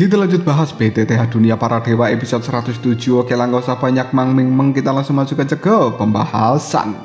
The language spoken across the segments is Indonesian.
Kita lanjut bahas BTTH Dunia Para Dewa episode 107. Oke lah, gak usah banyak meng, kita langsung masuk aja ke pembahasan.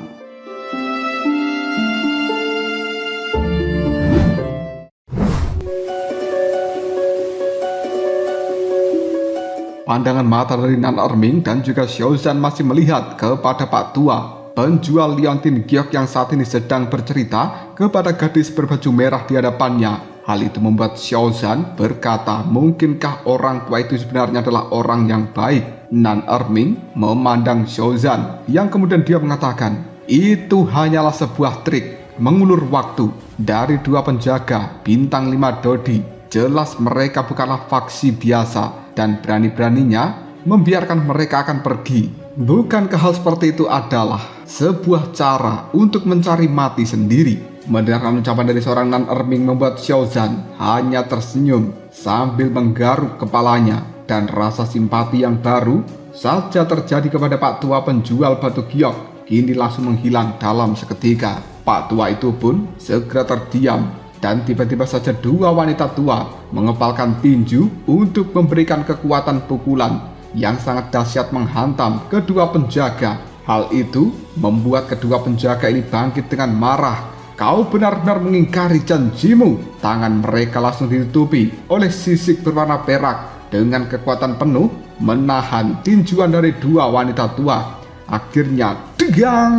Pandangan mata dari Nan Erming dan juga Xiaozan masih melihat kepada Pak Tua, penjual liontin giok yang saat ini sedang bercerita kepada gadis berbaju merah di hadapannya. Hal itu membuat Xiaozan berkata, mungkinkah orang tua itu sebenarnya adalah orang yang baik? Nan Erming memandang Xiaozan yang kemudian dia mengatakan, itu hanyalah sebuah trik mengulur waktu dari dua penjaga bintang 5 Dodi. Jelas mereka bukanlah faksi biasa dan berani-beraninya membiarkan mereka akan pergi. Bukankah hal seperti itu adalah sebuah cara untuk mencari mati sendiri? Mendengarkan ucapan dari seorang Nan Erming membuat Xiaozan hanya tersenyum sambil menggaruk kepalanya, dan rasa simpati yang baru saja terjadi kepada Pak Tua penjual batu giok kini langsung menghilang dalam seketika. Pak Tua itu pun segera terdiam, dan tiba-tiba saja dua wanita tua mengepalkan tinju untuk memberikan kekuatan pukulan yang sangat dahsyat menghantam kedua penjaga. Hal itu membuat kedua penjaga ini bangkit dengan marah. Kau benar-benar mengingkari janjimu. Tangan mereka langsung ditutupi oleh sisik berwarna perak dengan kekuatan penuh menahan tinjuan dari dua wanita tua. Akhirnya, degang!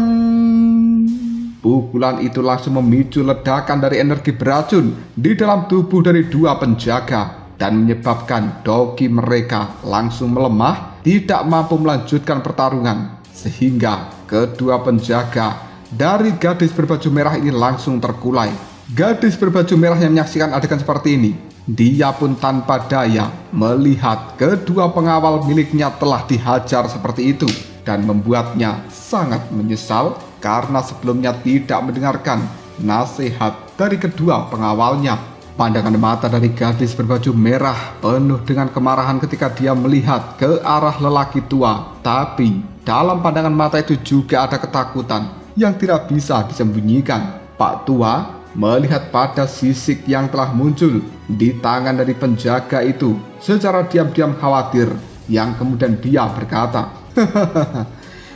Pukulan itu langsung memicu ledakan dari energi beracun di dalam tubuh dari dua penjaga dan menyebabkan doki mereka langsung melemah, tidak mampu melanjutkan pertarungan, sehingga kedua penjaga dari gadis berbaju merah ini langsung terkulai. Gadis berbaju merah yang menyaksikan adegan seperti ini, dia pun tanpa daya melihat kedua pengawal miliknya telah dihajar seperti itu, dan membuatnya sangat menyesal karena sebelumnya tidak mendengarkan nasihat dari kedua pengawalnya. Pandangan mata dari gadis berbaju merah penuh dengan kemarahan ketika dia melihat ke arah lelaki tua, tapi dalam pandangan mata itu juga ada ketakutan yang tidak bisa disembunyikan. Pak Tua melihat pada sisik yang telah muncul di tangan dari penjaga itu secara diam-diam khawatir, yang kemudian dia berkata,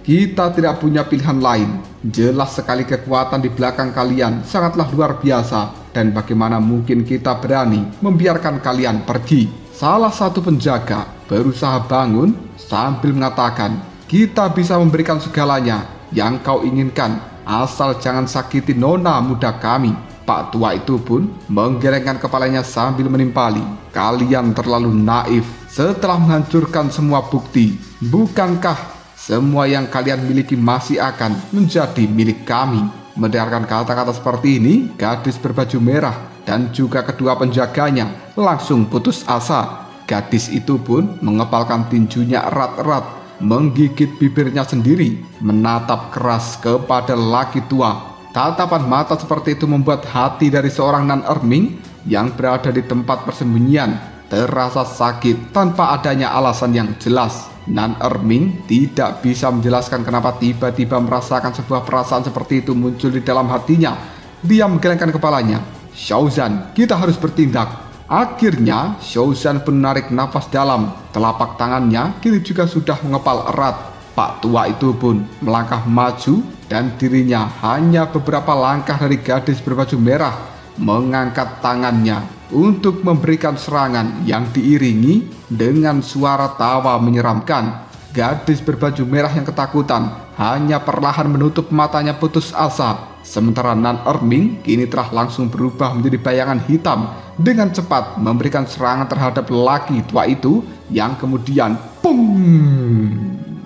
kita tidak punya pilihan lain. Jelas sekali kekuatan di belakang kalian sangatlah luar biasa, dan bagaimana mungkin kita berani membiarkan kalian pergi? Salah satu penjaga berusaha bangun sambil mengatakan, kita bisa memberikan segalanya yang kau inginkan, asal jangan sakiti nona muda kami. Pak Tua itu pun menggelengkan kepalanya sambil menimpali, kalian terlalu naif. Setelah menghancurkan semua bukti, bukankah semua yang kalian miliki masih akan menjadi milik kami? Mendengarkan kata-kata seperti ini, gadis berbaju merah dan juga kedua penjaganya langsung putus asa. Gadis itu pun mengepalkan tinjunya erat-erat, menggigit bibirnya sendiri, menatap keras kepada lelaki tua. Tatapan mata seperti itu membuat hati dari seorang Nan Erming yang berada di tempat persembunyian terasa sakit tanpa adanya alasan yang jelas. Nan Erming tidak bisa menjelaskan kenapa tiba-tiba merasakan sebuah perasaan seperti itu muncul di dalam hatinya. Dia menggelengkan kepalanya. Xiaozan, kita harus bertindak. Akhirnya Xiaozan pun menarik nafas dalam. Telapak tangannya kini juga sudah mengepal erat. Pak Tua itu pun melangkah maju, dan dirinya hanya beberapa langkah dari gadis berbaju merah mengangkat tangannya untuk memberikan serangan yang diiringi dengan suara tawa menyeramkan. Gadis berbaju merah yang ketakutan hanya perlahan menutup matanya putus asa. Sementara Nan Erming kini telah langsung berubah menjadi bayangan hitam, dengan cepat memberikan serangan terhadap lelaki tua itu, yang kemudian pung!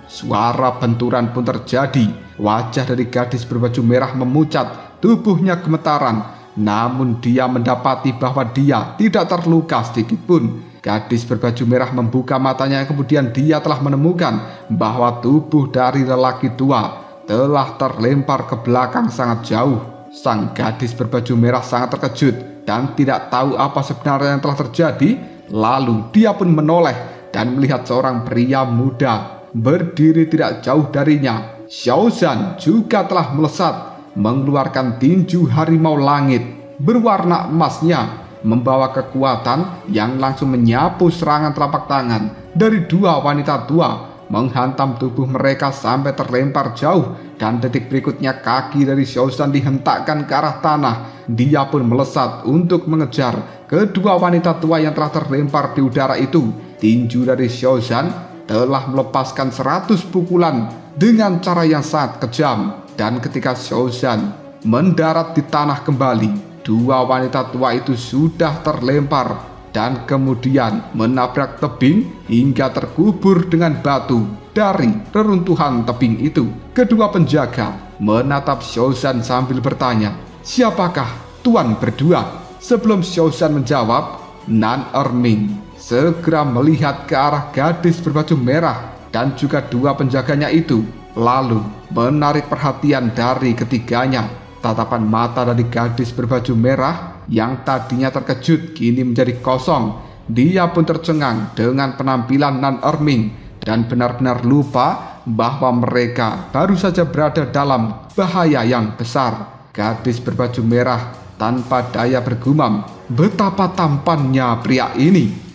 Suara benturan pun terjadi. Wajah dari gadis berbaju merah memucat, tubuhnya gemetaran, namun dia mendapati bahwa dia tidak terluka sedikit pun. Gadis berbaju merah membuka matanya, kemudian dia telah menemukan bahwa tubuh dari lelaki tua telah terlempar ke belakang sangat jauh. Sang gadis berbaju merah sangat terkejut dan tidak tahu apa sebenarnya yang telah terjadi. Lalu dia pun menoleh dan melihat seorang pria muda berdiri tidak jauh darinya. Xiaozan juga telah melesat mengeluarkan tinju harimau langit berwarna emasnya. membawa kekuatan yang langsung menyapu serangan telapak tangan dari dua wanita tua, menghantam tubuh mereka sampai terlempar jauh, dan detik berikutnya kaki dari Xiaozan dihentakkan ke arah tanah. Dia pun melesat untuk mengejar kedua wanita tua yang telah terlempar di udara itu. Tinju dari Xiaozan telah melepaskan 100 pukulan dengan cara yang sangat kejam, dan ketika Xiaozan mendarat di tanah kembali, dua wanita tua itu sudah terlempar dan kemudian menabrak tebing hingga terkubur dengan batu dari reruntuhan tebing itu. Kedua penjaga menatap Xiaozan sambil bertanya, "Siapakah tuan berdua?" Sebelum Xiaozan menjawab, Nan Erming segera melihat ke arah gadis berbaju merah dan juga dua penjaganya itu, lalu menarik perhatian dari ketiganya. Tatapan mata dari gadis berbaju merah yang tadinya terkejut kini menjadi kosong. Dia pun tercengang dengan penampilan Nan Erming dan benar-benar lupa bahwa mereka baru saja berada dalam bahaya yang besar. Gadis berbaju merah tanpa daya bergumam, betapa tampannya pria ini.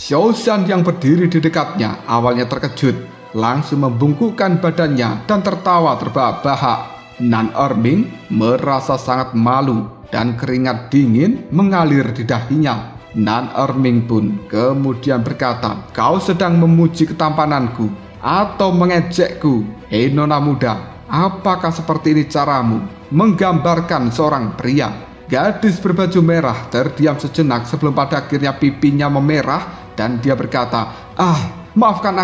Xiaozan yang berdiri di dekatnya awalnya terkejut, langsung membungkukkan badannya dan tertawa terbahak-bahak. Nan Erming merasa sangat malu dan keringat dingin mengalir di dahinya. Nan Erming pun kemudian berkata, "Kau sedang memuji ketampananku atau mengejekku? Hei nona muda, apakah seperti ini caramu menggambarkan seorang pria?" Gadis berbaju merah terdiam sejenak sebelum pada akhirnya pipinya memerah dan dia berkata, maafkan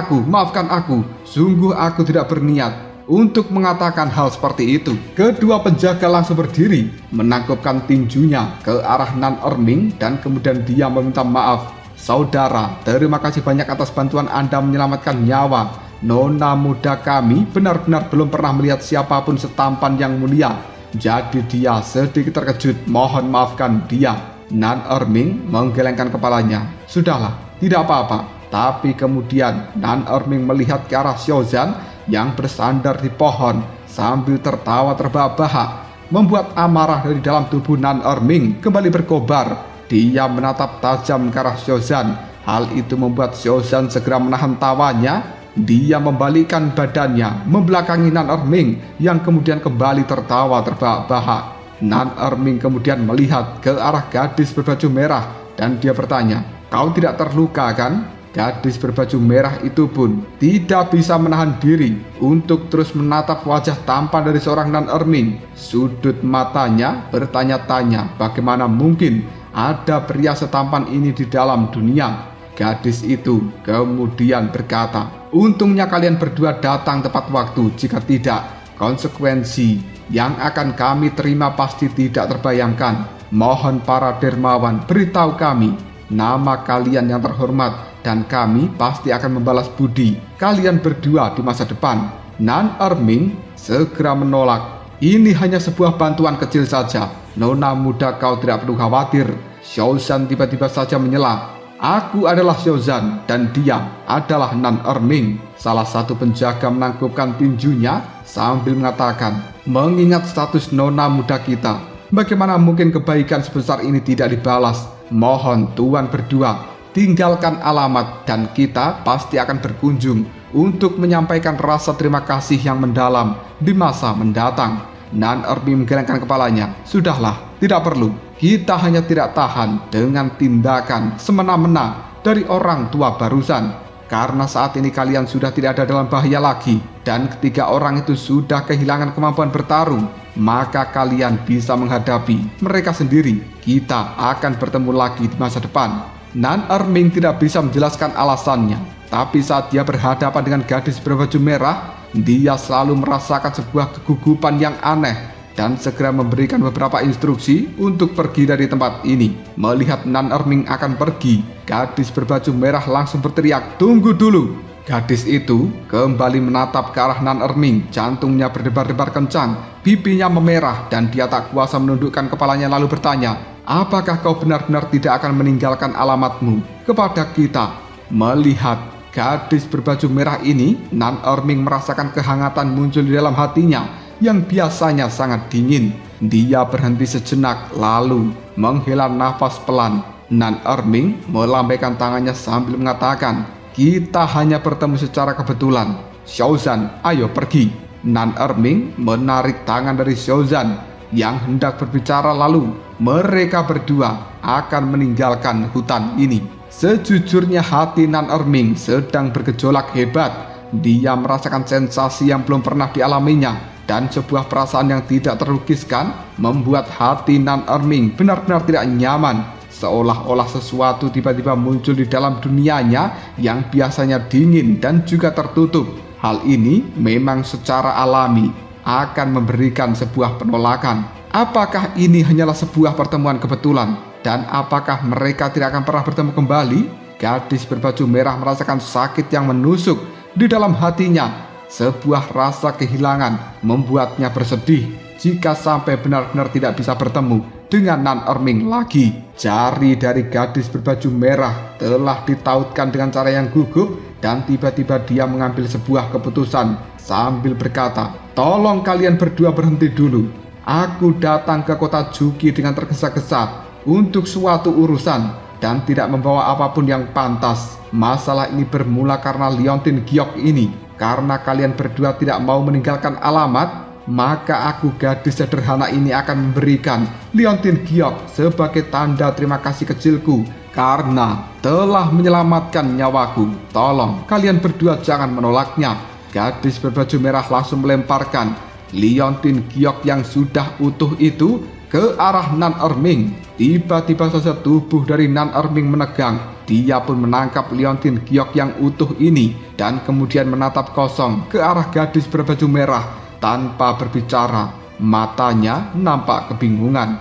aku, sungguh aku tidak berniat untuk mengatakan hal seperti itu." Kedua penjaga langsung berdiri, menangkupkan tinjunya ke arah Nan Erming dan kemudian dia meminta maaf. "Saudara, terima kasih banyak atas bantuan Anda menyelamatkan nyawa nona muda kami. Benar-benar belum pernah melihat siapapun setampan yang mulia. Jadi dia sedikit terkejut, mohon maafkan dia." Nan Erming menggelengkan kepalanya. "Sudahlah, tidak apa-apa." Tapi kemudian Nan Erming melihat ke arah Xiaozan yang bersandar di pohon sambil tertawa terbahak-bahak, membuat amarah dari dalam tubuh Nan Erming kembali berkobar. Dia menatap tajam ke arah Xiaozan. Hal itu membuat Xiaozan segera menahan tawanya. Dia membalikkan badannya membelakangi Nan Erming yang kemudian kembali tertawa terbahak-bahak. Nan Erming kemudian melihat ke arah gadis berbaju merah dan dia bertanya, "Kau tidak terluka kan?" Gadis berbaju merah itu pun tidak bisa menahan diri untuk terus menatap wajah tampan dari seorang Nan Erming. Sudut matanya bertanya-tanya bagaimana mungkin ada pria setampan ini di dalam dunia. Gadis itu kemudian berkata, "Untungnya kalian berdua datang tepat waktu. Jika tidak, konsekuensi yang akan kami terima pasti tidak terbayangkan. Mohon para dermawan beritahu kami nama kalian yang terhormat dan kami pasti akan membalas budi kalian berdua di masa depan." Nan Erming segera menolak. "Ini hanya sebuah bantuan kecil saja. Nona muda, kau tidak perlu khawatir." Xiaozan tiba-tiba saja menyela, "Aku adalah Xiaozan dan dia adalah Nan Erming." Salah satu penjaga menangkupkan tinjunya sambil mengatakan, "Mengingat status nona muda kita, bagaimana mungkin kebaikan sebesar ini tidak dibalas? Mohon tuan berdua tinggalkan alamat dan kita pasti akan berkunjung untuk menyampaikan rasa terima kasih yang mendalam di masa mendatang." Nan Erming menggelengkan kepalanya. "Sudahlah, tidak perlu. Kita hanya tidak tahan dengan tindakan semena-mena dari orang tua barusan. Karena saat ini kalian sudah tidak ada dalam bahaya lagi dan ketiga orang itu sudah kehilangan kemampuan bertarung, maka kalian bisa menghadapi mereka sendiri. Kita akan bertemu lagi di masa depan." Nan Erming tidak bisa menjelaskan alasannya, tapi saat dia berhadapan dengan gadis berbaju merah, dia selalu merasakan sebuah kegugupan yang aneh dan segera memberikan beberapa instruksi untuk pergi dari tempat ini. Melihat Nan Erming akan pergi, gadis berbaju merah langsung berteriak, "Tunggu dulu!" Gadis itu kembali menatap ke arah Nan Erming. Jantungnya berdebar-debar kencang, pipinya memerah dan dia tak kuasa menundukkan kepalanya lalu bertanya, "Apakah kau benar-benar tidak akan meninggalkan alamatmu kepada kita?" Melihat gadis berbaju merah ini, Nan Erming merasakan kehangatan muncul di dalam hatinya yang biasanya sangat dingin. Dia berhenti sejenak lalu menghela nafas pelan. Nan Erming melambaikan tangannya sambil mengatakan, "Kita hanya bertemu secara kebetulan. Xiaozan, ayo pergi." Nan Erming menarik tangan dari Xiaozan yang hendak berbicara, lalu mereka berdua akan meninggalkan hutan ini. Sejujurnya hati Nan Erming sedang bergejolak hebat. Dia merasakan sensasi yang belum pernah dialaminya, dan sebuah perasaan yang tidak terlukiskan membuat hati Nan Erming benar-benar tidak nyaman. Seolah-olah sesuatu tiba-tiba muncul di dalam dunianya yang biasanya dingin dan juga tertutup. Hal ini memang secara alami akan memberikan sebuah penolakan. Apakah ini hanyalah sebuah pertemuan kebetulan? Dan apakah mereka tidak akan pernah bertemu kembali? Gadis berbaju merah merasakan sakit yang menusuk di dalam hatinya. Sebuah rasa kehilangan membuatnya bersedih jika sampai benar-benar tidak bisa bertemu dengan Nan Erming lagi. Jari dari gadis berbaju merah telah ditautkan dengan cara yang gugup, dan tiba-tiba dia mengambil sebuah keputusan sambil berkata, "Tolong kalian berdua berhenti dulu. Aku datang ke kota Juki dengan tergesa-gesa untuk suatu urusan dan tidak membawa apapun yang pantas. Masalah ini bermula karena Liontin Giok ini. Karena kalian berdua tidak mau meninggalkan alamat, maka aku, gadis sederhana ini, akan memberikan Liontin Giok sebagai tanda terima kasih kecilku karena telah menyelamatkan nyawaku. Tolong kalian berdua jangan menolaknya." Gadis berbaju merah langsung melemparkan Liontin Giok yang sudah utuh itu ke arah Nan Erming. Tiba-tiba saja tubuh dari Nan Erming menegang. Dia pun menangkap Liontin Giok yang utuh ini dan kemudian menatap kosong ke arah gadis berbaju merah tanpa berbicara. Matanya nampak kebingungan.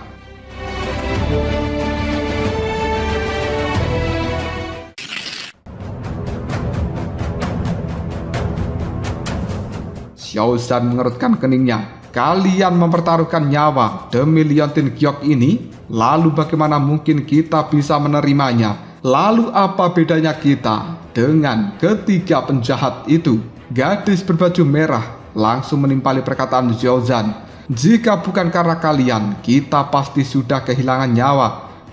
Xiaozan mengerutkan keningnya. Kalian mempertaruhkan nyawa demi Liontin Giok ini, lalu bagaimana mungkin kita bisa menerimanya? Lalu apa bedanya kita dengan ketiga penjahat itu? Gadis berbaju merah langsung menimpali perkataan Xiaozan. "Jika bukan karena kalian, kita pasti sudah kehilangan nyawa,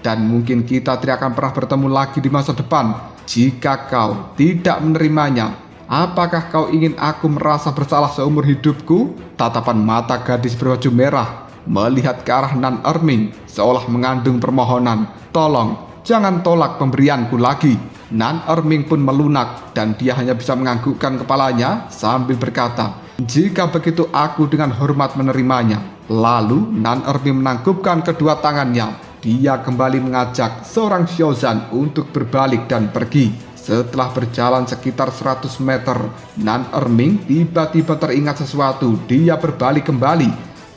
dan mungkin kita tidak akan pernah bertemu lagi di masa depan. Jika kau tidak menerimanya, apakah kau ingin aku merasa bersalah seumur hidupku?" Tatapan mata gadis berbaju merah melihat ke arah Nan Erming seolah mengandung permohonan, "Tolong, jangan tolak pemberianku lagi." Nan Erming pun melunak dan dia hanya bisa menganggukkan kepalanya sambil berkata, "Jika begitu aku dengan hormat menerimanya." Lalu Nan Erming menangkupkan kedua tangannya. Dia kembali mengajak seorang Xiaozan untuk berbalik dan pergi. Setelah berjalan sekitar 100 meter, Nan Erming tiba-tiba teringat sesuatu. Dia berbalik kembali,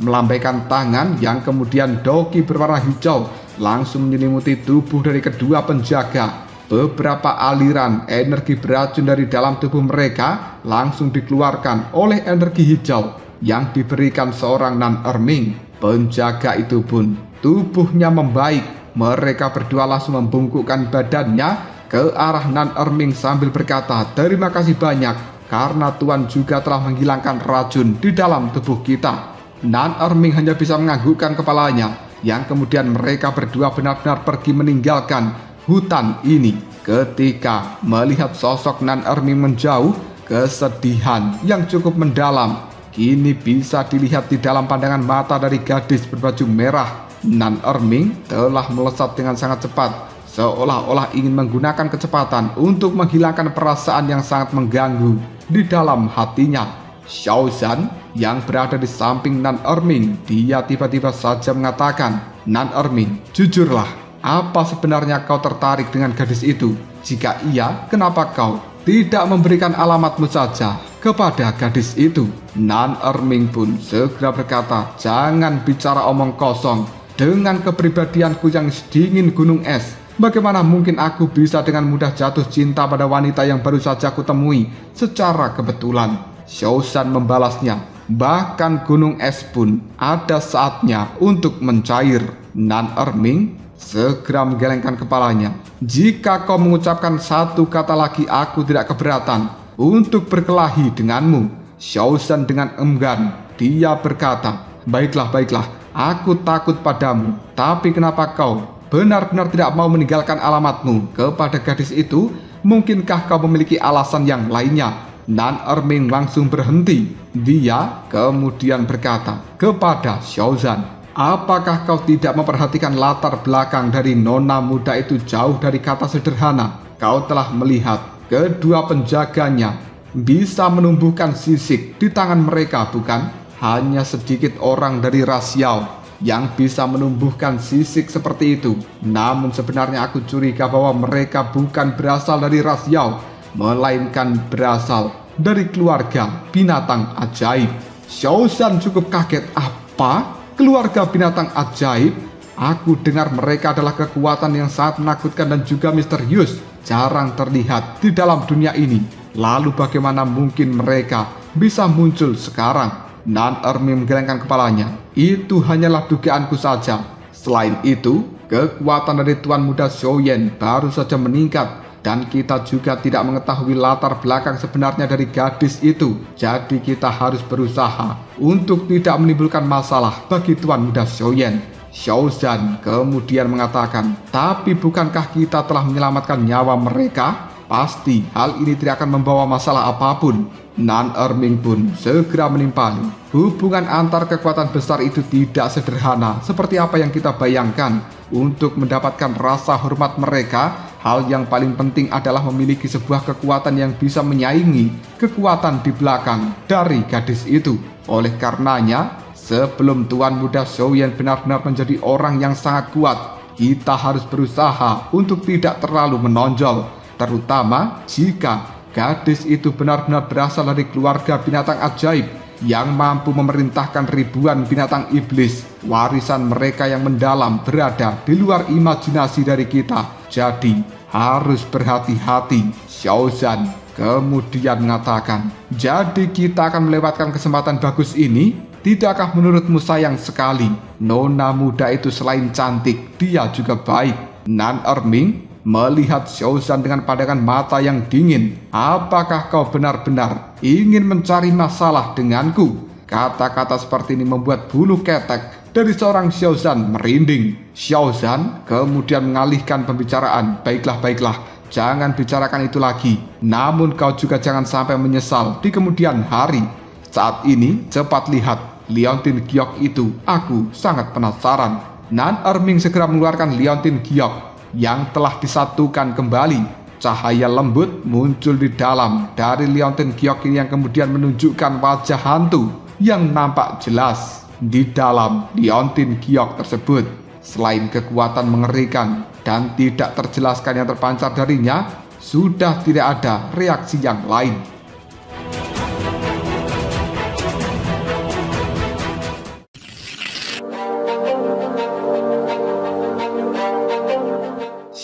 melambaikan tangan yang kemudian doki berwarna hijau langsung menyelimuti tubuh dari kedua penjaga. Beberapa aliran energi beracun dari dalam tubuh mereka langsung dikeluarkan oleh energi hijau yang diberikan seorang Nan Erming. Penjaga itu pun tubuhnya membaik. Mereka berdua langsung membungkukkan badannya ke arah Nan Erming sambil berkata, "Terima kasih banyak karena Tuan juga telah menghilangkan racun di dalam tubuh kita." Nan Erming hanya bisa menganggukkan kepalanya, yang kemudian mereka berdua benar-benar pergi meninggalkan hutan ini. Ketika melihat sosok Nan Erming menjauh, kesedihan yang cukup mendalam kini bisa dilihat di dalam pandangan mata dari gadis berbaju merah. Nan Erming telah melesat dengan sangat cepat, seolah-olah ingin menggunakan kecepatan untuk menghilangkan perasaan yang sangat mengganggu di dalam hatinya. Xiaozan yang berada di samping Nan Erming, dia tiba-tiba saja mengatakan, "Nan Erming, jujurlah, apa sebenarnya kau tertarik dengan gadis itu? Jika iya, kenapa kau tidak memberikan alamatmu saja kepada gadis itu?" Nan Erming pun segera berkata, "Jangan bicara omong kosong. Dengan kepribadianku yang sedingin gunung es, bagaimana mungkin aku bisa dengan mudah jatuh cinta pada wanita yang baru saja aku temui secara kebetulan?" Xiaozan membalasnya, "Bahkan gunung es pun ada saatnya untuk mencair." Nan Erming segera menggelengkan kepalanya. Jika kau mengucapkan satu kata lagi, aku tidak keberatan untuk berkelahi denganmu. Xiaozan dengan enggan, dia berkata, baiklah, aku takut padamu. Tapi kenapa kau benar-benar tidak mau meninggalkan alamatmu kepada gadis itu? Mungkinkah kau memiliki alasan yang lainnya? Nan Erming langsung berhenti. Dia kemudian berkata kepada Xiaozan, apakah kau tidak memperhatikan latar belakang dari nona muda itu jauh dari kata sederhana? Kau telah melihat kedua penjaganya bisa menumbuhkan sisik di tangan mereka, bukan? Hanya sedikit orang dari ras Yao yang bisa menumbuhkan sisik seperti itu. Namun sebenarnya aku curiga bahwa mereka bukan berasal dari ras Yao, melainkan berasal dari keluarga binatang ajaib. Xiaozan cukup kaget. Apa? Keluarga binatang ajaib? Aku dengar mereka adalah kekuatan yang sangat menakutkan dan juga misterius, jarang terlihat di dalam dunia ini. Lalu bagaimana mungkin mereka bisa muncul sekarang? Nan Erming menggelengkan kepalanya. Itu hanyalah dugaanku saja. Selain itu, kekuatan dari Tuan Muda Xiaoyan baru saja meningkat, dan kita juga tidak mengetahui latar belakang sebenarnya dari gadis itu. Jadi kita harus berusaha untuk tidak menimbulkan masalah bagi Tuan Muda Xiaoyan. Xiaozan kemudian mengatakan, tapi bukankah kita telah menyelamatkan nyawa mereka? Pasti hal ini tidak akan membawa masalah apapun. Nan Erming pun segera menimpali. Hubungan antar kekuatan besar itu tidak sederhana seperti apa yang kita bayangkan. Untuk mendapatkan rasa hormat mereka, hal yang paling penting adalah memiliki sebuah kekuatan yang bisa menyaingi kekuatan di belakang dari gadis itu. Oleh karenanya, sebelum Tuan Muda Xiaoyan benar-benar menjadi orang yang sangat kuat, kita harus berusaha untuk tidak terlalu menonjol, terutama jika gadis itu benar-benar berasal dari keluarga binatang ajaib yang mampu memerintahkan ribuan binatang iblis. Warisan mereka yang mendalam berada di luar imajinasi dari kita. Jadi harus berhati-hati. Xiaozan kemudian mengatakan, jadi kita akan melewatkan kesempatan bagus ini? Tidakkah menurutmu sayang sekali? Nona muda itu selain cantik, dia juga baik. Nan Erming melihat Xiaozan dengan pandangan mata yang dingin. Apakah kau benar-benar ingin mencari masalah denganku? Kata-kata seperti ini membuat bulu ketek dari seorang Xiaozan merinding. Xiaozan kemudian mengalihkan pembicaraan. Baiklah, jangan bicarakan itu lagi. Namun kau juga jangan sampai menyesal di kemudian hari. Saat ini cepat lihat Liontin Giok itu. Aku sangat penasaran. Nan Erming segera mengeluarkan Liontin Giok yang telah disatukan kembali. Cahaya lembut muncul di dalam dari Liontin Giok ini yang kemudian menunjukkan wajah hantu yang nampak jelas di dalam Liontin Giok tersebut. Selain kekuatan mengerikan dan tidak terjelaskan yang terpancar darinya, sudah tidak ada reaksi yang lain.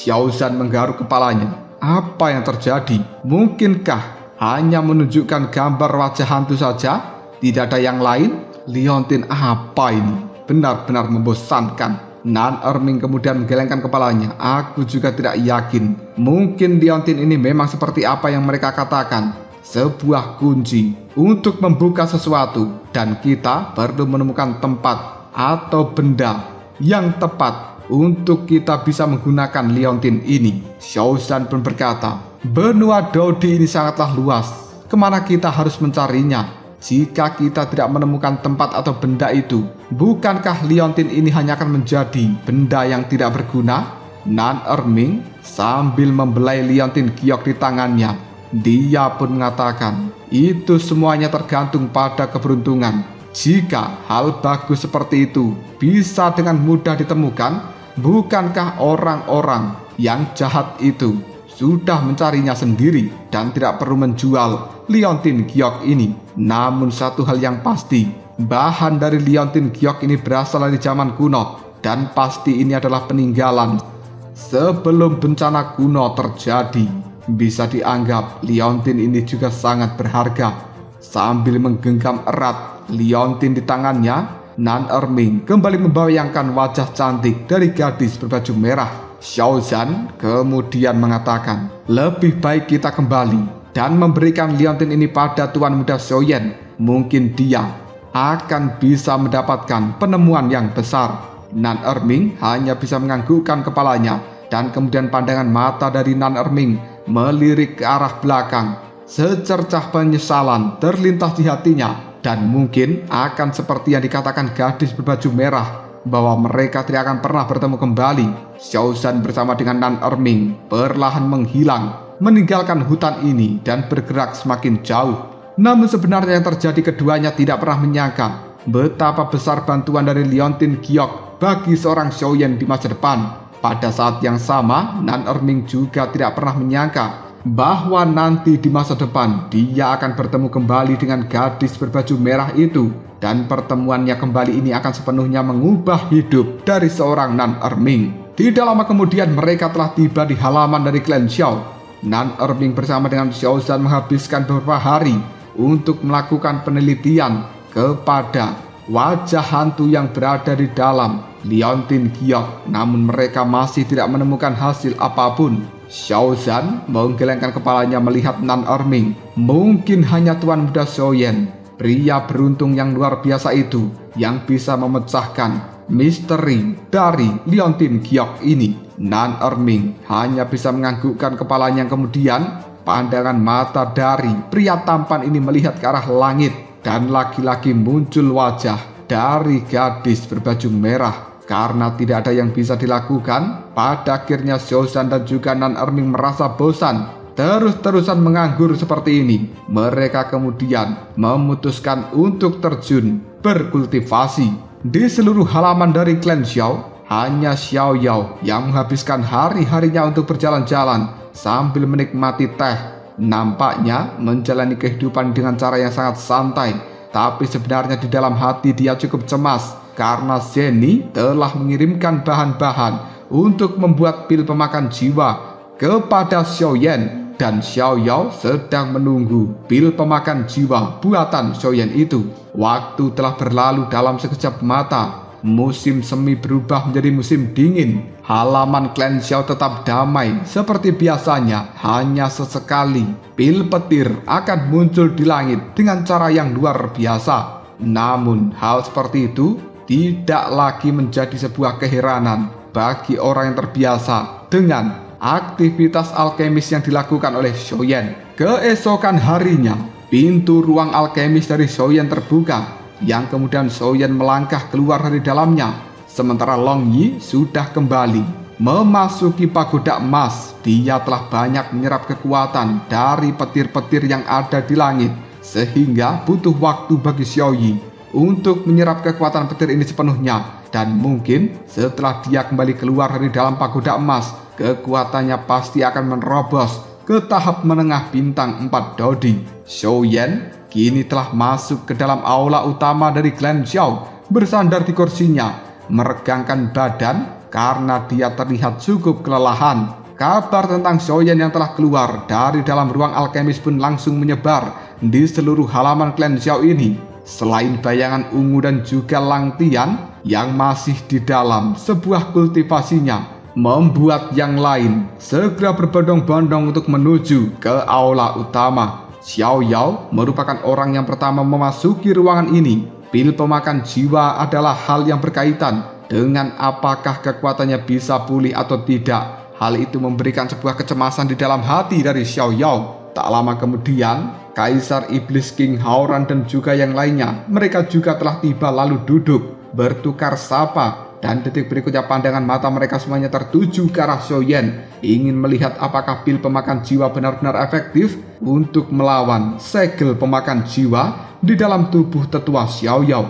Xiaozan menggaruk kepalanya. Apa yang terjadi? Mungkinkah hanya menunjukkan gambar wajah hantu saja? Tidak ada yang lain? Liontin apa ini? Benar-benar membosankan. Nan Erming kemudian menggelengkan kepalanya. Aku juga tidak yakin. Mungkin Liontin ini memang seperti apa yang mereka katakan. Sebuah kunci untuk membuka sesuatu. Dan kita perlu menemukan tempat atau benda yang tepat untuk kita bisa menggunakan Liontin ini. Xiaozan pun berkata, benua Dodi ini sangatlah luas. Kemana kita harus mencarinya? Jika kita tidak menemukan tempat atau benda itu, bukankah Liontin ini hanya akan menjadi benda yang tidak berguna? Nan Erming sambil membelai Liontin Giok di tangannya. Dia pun mengatakan, itu semuanya tergantung pada keberuntungan. Jika hal bagus seperti itu bisa dengan mudah ditemukan, bukankah orang-orang yang jahat itu sudah mencarinya sendiri dan tidak perlu menjual Liontin Giok ini? Namun satu hal yang pasti, bahan dari Liontin Giok ini berasal dari zaman kuno, dan pasti ini adalah peninggalan sebelum bencana kuno terjadi. Bisa dianggap Liontin ini juga sangat berharga. Sambil menggenggam erat Liontin di tangannya, Nan Erming kembali membayangkan wajah cantik dari gadis berbaju merah. Xiao Zhan kemudian mengatakan, lebih baik kita kembali dan memberikan liontin ini pada Tuan Muda Xiaoyan. Mungkin dia akan bisa mendapatkan penemuan yang besar. Nan Erming hanya bisa menganggukkan kepalanya, dan kemudian pandangan mata dari Nan Erming melirik ke arah belakang. Secercah penyesalan terlintas di hatinya, dan mungkin akan seperti yang dikatakan gadis berbaju merah, bahwa mereka tidak akan pernah bertemu kembali. Xiao Zhan bersama dengan Nan Erming perlahan menghilang, meninggalkan hutan ini dan bergerak semakin jauh. Namun sebenarnya yang terjadi, keduanya tidak pernah menyangka betapa besar bantuan dari Liontin Giok bagi seorang Xiaoyan di masa depan. Pada saat yang sama, Nan Erming juga tidak pernah menyangka bahwa nanti di masa depan dia akan bertemu kembali dengan gadis berbaju merah itu, dan pertemuannya kembali ini akan sepenuhnya mengubah hidup dari seorang Nan Erming. Tidak lama kemudian mereka telah tiba di halaman dari klan Xiao. Nan Erming bersama dengan Xiao Zhan menghabiskan beberapa hari untuk melakukan penelitian kepada wajah hantu yang berada di dalam Liontin Giok, namun mereka masih tidak menemukan hasil apapun. Xiao Zhan menggelengkan kepalanya melihat Nan Erming. Mungkin hanya Tuan Muda Xiaoyan, pria beruntung yang luar biasa itu, yang bisa memecahkan misteri dari Liontin Giok ini. Nan Erming hanya bisa menganggukkan kepalanya, kemudian pandangan mata dari pria tampan ini melihat ke arah langit, dan lagi-lagi muncul wajah dari gadis berbaju merah. Karena tidak ada yang bisa dilakukan, pada akhirnya Xiao Zhan dan juga Nan Erming merasa bosan terus-terusan menganggur seperti ini. Mereka kemudian memutuskan untuk terjun berkultivasi. Di seluruh halaman dari klan Xiao, hanya Xiao Yao yang menghabiskan hari-harinya untuk berjalan-jalan sambil menikmati teh. Nampaknya menjalani kehidupan dengan cara yang sangat santai, tapi sebenarnya di dalam hati dia cukup cemas karena Zhenny telah mengirimkan bahan-bahan untuk membuat pil pemakan jiwa kepada Xiaoyan, dan Xiao Yao sedang menunggu pil pemakan jiwa buatan Xiaoyan itu. Waktu telah berlalu dalam sekejap mata. Musim semi berubah menjadi musim dingin. Halaman klan Xiao tetap damai seperti biasanya. Hanya sesekali pil petir akan muncul di langit dengan cara yang luar biasa. Namun hal seperti itu tidak lagi menjadi sebuah keheranan bagi orang yang terbiasa dengan aktivitas alkemis yang dilakukan oleh Xiaoyan. Keesokan harinya, pintu ruang alkemis dari Xiaoyan terbuka, yang kemudian Xiaoyan melangkah keluar dari dalamnya. Sementara Long Yi sudah kembali memasuki pagoda emas. Dia telah banyak menyerap kekuatan dari petir-petir yang ada di langit, sehingga butuh waktu bagi Xiao Yi untuk menyerap kekuatan petir ini sepenuhnya. Dan mungkin setelah dia kembali keluar dari dalam pagoda emas, kekuatannya pasti akan menerobos ke tahap menengah bintang 4 Dodi. Xiaoyan kini telah masuk ke dalam aula utama dari klan Xiao, bersandar di kursinya, meregangkan badan karena dia terlihat cukup kelelahan. Kabar tentang Xiaoyan yang telah keluar dari dalam ruang alkemis pun langsung menyebar di seluruh halaman klan Xiao ini. Selain bayangan ungu dan juga Lang Tian yang masih di dalam sebuah kultivasinya, membuat yang lain segera berbondong-bondong untuk menuju ke aula utama. Xiao Yao merupakan orang yang pertama memasuki ruangan ini. Pil pemakan jiwa adalah hal yang berkaitan dengan apakah kekuatannya bisa pulih atau tidak. Hal itu memberikan sebuah kecemasan di dalam hati dari Xiao Yao. Tak lama kemudian, Kaisar Iblis King Haoran dan juga yang lainnya, mereka juga telah tiba lalu duduk bertukar sapa, dan detik berikutnya pandangan mata mereka semuanya tertuju ke arah Xiaoyan, ingin melihat apakah pil pemakan jiwa benar-benar efektif untuk melawan segel pemakan jiwa di dalam tubuh tetua Xiao Yao.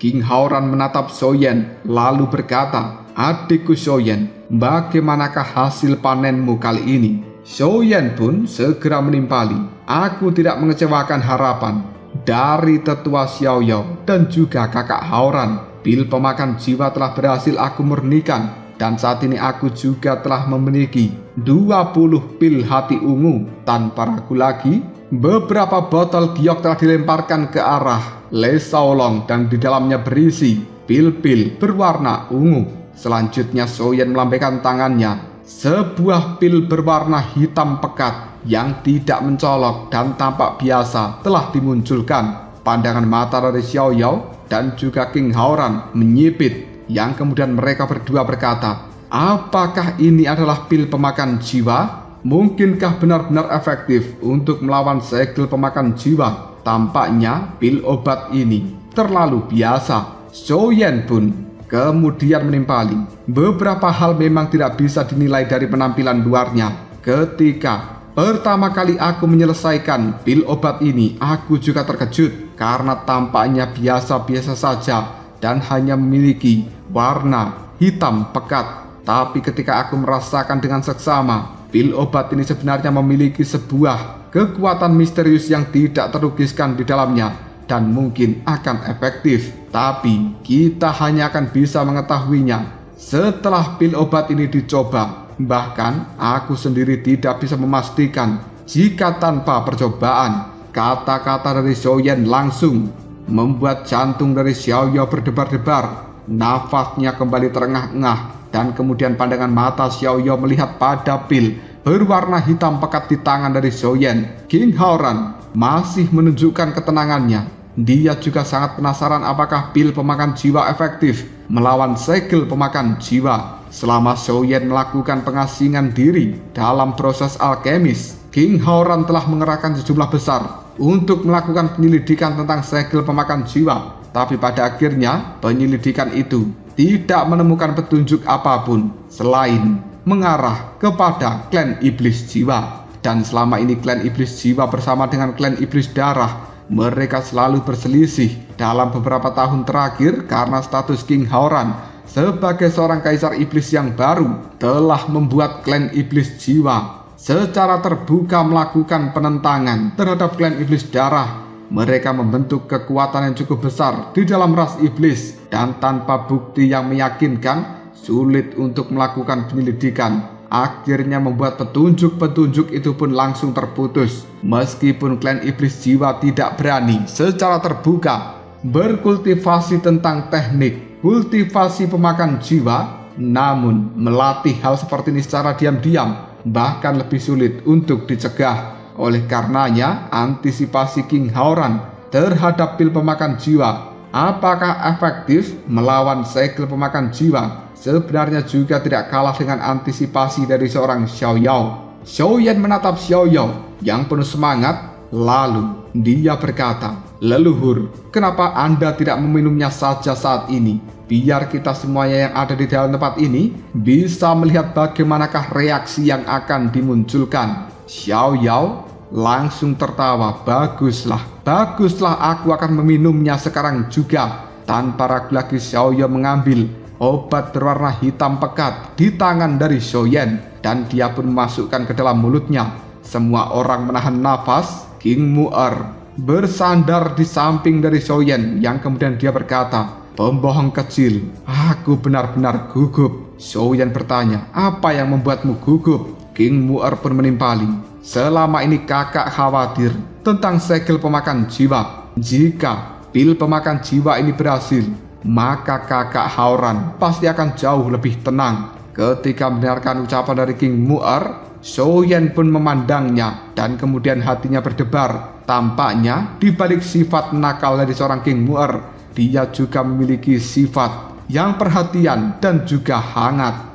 King Haoran menatap Xiaoyan lalu berkata, "Adikku Xiaoyan, bagaimanakah hasil panenmu kali ini?" Xiaoyan pun segera menimpali, "Aku tidak mengecewakan harapan dari tetua Xiao Yao dan juga kakak Haoran. Pil pemakan jiwa telah berhasil aku murnikan. Dan saat ini aku juga telah memiliki 20 pil hati ungu. Tanpa ragu lagi, beberapa botol giok telah dilemparkan ke arah Le Shaolong dan di dalamnya berisi pil-pil berwarna ungu. Selanjutnya Xiaoyan melambaikan tangannya. Sebuah pil berwarna hitam pekat yang tidak mencolok dan tampak biasa telah dimunculkan. Pandangan mata dari Xiao Yao dan juga King Haoran menyipit, yang kemudian mereka berdua berkata, apakah ini adalah pil pemakan jiwa? Mungkinkah benar-benar efektif untuk melawan segel pemakan jiwa? Tampaknya pil obat ini terlalu biasa. Xiaoyan pun kemudian menimpali. Beberapa hal memang tidak bisa dinilai dari penampilan luarnya. Ketika pertama kali aku menyelesaikan pil obat ini, aku juga terkejut karena tampaknya biasa-biasa saja dan hanya memiliki warna hitam pekat. Tapi ketika aku merasakan dengan seksama, pil obat ini sebenarnya memiliki sebuah kekuatan misterius yang tidak terlukiskan di dalamnya dan mungkin akan efektif. Tapi kita hanya akan bisa mengetahuinya setelah pil obat ini dicoba. Bahkan aku sendiri tidak bisa memastikan jika tanpa percobaan. Kata-kata dari Xiaoyan langsung membuat jantung dari Xiao Yao berdebar-debar. Nafasnya kembali terengah-engah dan kemudian pandangan mata Xiao Yao melihat pada pil berwarna hitam pekat di tangan dari Xiaoyan. King Haoran masih menunjukkan ketenangannya. Dia juga sangat penasaran apakah pil pemakan jiwa efektif melawan segel pemakan jiwa. Selama Xiaoyan melakukan pengasingan diri dalam proses alkemis, King Haoran telah mengerahkan sejumlah besar untuk melakukan penyelidikan tentang segel pemakan jiwa. Tapi pada akhirnya penyelidikan itu tidak menemukan petunjuk apapun selain mengarah kepada klan iblis jiwa. Dan selama ini klan iblis jiwa bersama dengan klan iblis darah, mereka selalu berselisih dalam beberapa tahun terakhir karena status King Haoran sebagai seorang kaisar iblis yang baru telah membuat klan iblis jiwa secara terbuka melakukan penentangan terhadap klan iblis darah. Mereka membentuk kekuatan yang cukup besar di dalam ras iblis dan tanpa bukti yang meyakinkan sulit untuk melakukan penyelidikan. Akhirnya membuat petunjuk-petunjuk itu pun langsung terputus. Meskipun klan iblis jiwa tidak berani secara terbuka berkultivasi tentang teknik kultivasi pemakan jiwa, namun melatih hal seperti ini secara diam-diam bahkan lebih sulit untuk dicegah. Oleh karenanya, antisipasi King Haoran terhadap pil pemakan jiwa apakah efektif melawan segel pemakan jiwa sebenarnya juga tidak kalah dengan antisipasi dari seorang Xiao Yao. Xiaoyan menatap Xiao Yao yang penuh semangat, lalu dia berkata, "Leluhur, kenapa Anda tidak meminumnya saja saat ini? Biar kita semuanya yang ada di dalam tempat ini bisa melihat bagaimanakah reaksi yang akan dimunculkan." Xiao Yao langsung tertawa, baguslah aku akan meminumnya sekarang juga." Tanpa ragu lagi Xiao Yao mengambil obat berwarna hitam pekat di tangan dari Xiaoyan dan dia pun memasukkan ke dalam mulutnya. Semua orang menahan nafas. King Mu'er bersandar di samping dari Xiaoyan yang kemudian dia berkata, "Pembohong kecil, aku benar-benar gugup." Xiaoyan bertanya, "Apa yang membuatmu gugup?" King Mu'er pun menimpali, "Selama ini kakak khawatir tentang segel pemakan jiwa. Jika pil pemakan jiwa ini berhasil, maka kakak Haoran pasti akan jauh lebih tenang." Ketika mendengarkan ucapan dari King Mu'er, Xiaoyan pun memandangnya dan kemudian hatinya berdebar. Tampaknya di balik sifat nakal dari seorang King Mu'er, dia juga memiliki sifat yang perhatian dan juga hangat.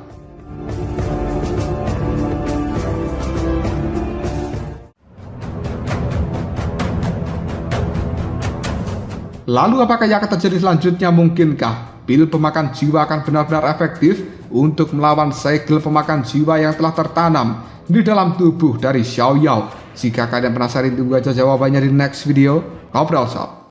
Lalu apakah yang akan terjadi selanjutnya? Mungkinkah pil pemakan jiwa akan benar-benar efektif untuk melawan segel pemakan jiwa yang telah tertanam di dalam tubuh dari Xiao Yao? Jika kalian penasaran, tunggu aja jawabannya di next video. Ngobrol sob.